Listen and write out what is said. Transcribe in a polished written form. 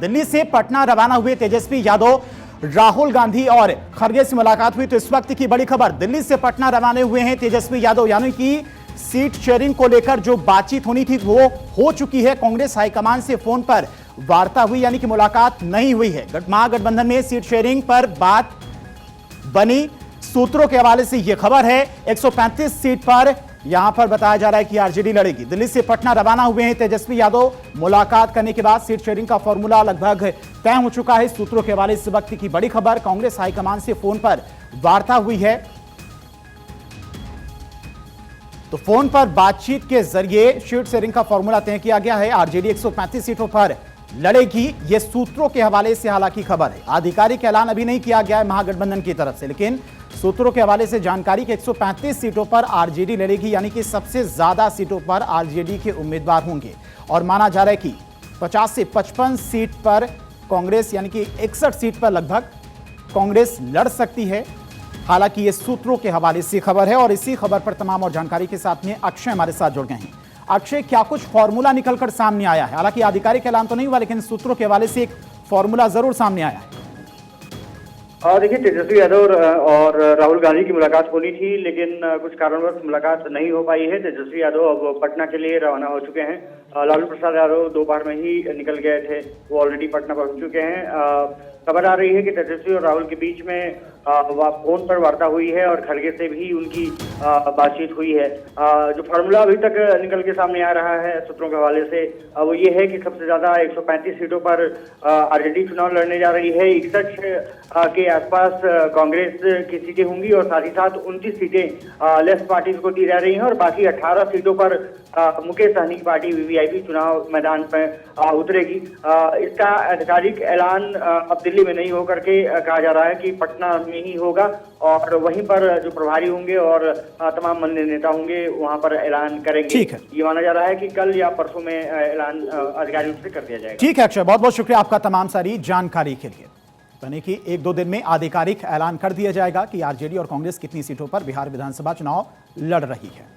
दिल्ली से पटना रवाना हुए तेजस्वी यादव, राहुल गांधी और खड़गे से मुलाकात हुई। तो इस वक्त की बड़ी खबर, दिल्ली से पटना रवाना हुए हैं तेजस्वी यादव, यानी कि सीट शेयरिंग को लेकर जो बातचीत होनी थी वो हो चुकी है। कांग्रेस हाईकमान से फोन पर वार्ता हुई, यानी कि मुलाकात नहीं हुई है। महागठबंधन में सीट शेयरिंग पर बात बनी। सूत्रों के हवाले से यह खबर है 135 सीट पर यहां पर बताया जा रहा है कि आरजेडी लड़ेगी। दिल्ली से पटना रवाना हुए हैं तेजस्वी यादव। मुलाकात करने के बाद सीट शेयरिंग का फॉर्मूला लगभग तय हो चुका है। सूत्रों के हवाले से इस वक्त की बड़ी खबर, कांग्रेस हाईकमान से फोन पर वार्ता हुई है। तो फोन पर बातचीत के जरिए सीट शेयरिंग का फॉर्मूला तय किया गया है। आरजेडी 135 सीटों पर लड़ेगी, यह सूत्रों के हवाले से हालांकि खबर है। आधिकारिक ऐलान अभी नहीं किया गया है महागठबंधन की तरफ से, लेकिन सूत्रों के हवाले से जानकारी कि 135 सीटों पर आरजेडी लड़ेगी, यानी कि सबसे ज्यादा सीटों पर आरजेडी के उम्मीदवार होंगे। और माना जा रहा है कि 50 से 55 सीट पर कांग्रेस, यानी कि 61 सीट पर लगभग कांग्रेस लड़ सकती है। हालांकि ये सूत्रों के हवाले से खबर है और इसी खबर पर तमाम और जानकारी के साथ में अक्षय हमारे साथ जुड़ गए हैं। अक्षय, क्या कुछ फॉर्मूला निकलकर सामने आया है? हालांकि आधिकारिक ऐलान तो नहीं हुआ, लेकिन सूत्रों के हवाले से एक फॉर्मूला जरूर सामने आया है। देखिए, तेजस्वी यादव और राहुल गांधी की मुलाकात होनी थी, लेकिन कुछ कारणवश मुलाकात नहीं हो पाई है। तेजस्वी यादव अब पटना के लिए रवाना हो चुके हैं। लालू प्रसाद यादव दोपहर में ही निकल गए थे, वो ऑलरेडी पटना पहुंच चुके हैं। खबर आ रही है कि तेजस्वी और राहुल के बीच में फोन पर वार्ता हुई है और खड़गे से भी उनकी बातचीत हुई है। जो फार्मूला अभी तक निकल के सामने आ रहा है सूत्रों के हवाले से, वो ये है कि सबसे ज्यादा 135 सीटों पर आरजेडी चुनाव लड़ने जा रही है। 61 के आसपास कांग्रेस की सीटें होंगी और साथ ही साथ 29 सीटें लेफ्ट पार्टीज को दी जा रही हैं और बाकी 18 सीटों पर मुकेश सहनी की पार्टी वीवीआईपी चुनाव मैदान पर उतरेगी। इसका आधिकारिक ऐलान अब दिल्ली में नहीं होकर के कहा जा रहा है कि पटना में ही होगा और वहीं पर जो प्रभारी होंगे और तमाम मान्य नेता होंगे वहां पर ऐलान करेंगे। ठीक है, ये माना जा रहा है कि कल या परसों में ऐलान अधिकारियों से कर दिया जाएगा। ठीक है अक्षय, बहुत बहुत शुक्रिया आपका तमाम सारी जानकारी के लिए। यानी कि 1-2 दिन में आधिकारिक ऐलान कर दिया जाएगा कि आरजेडी और कांग्रेस कितनी सीटों पर बिहार विधानसभा चुनाव लड़ रही है।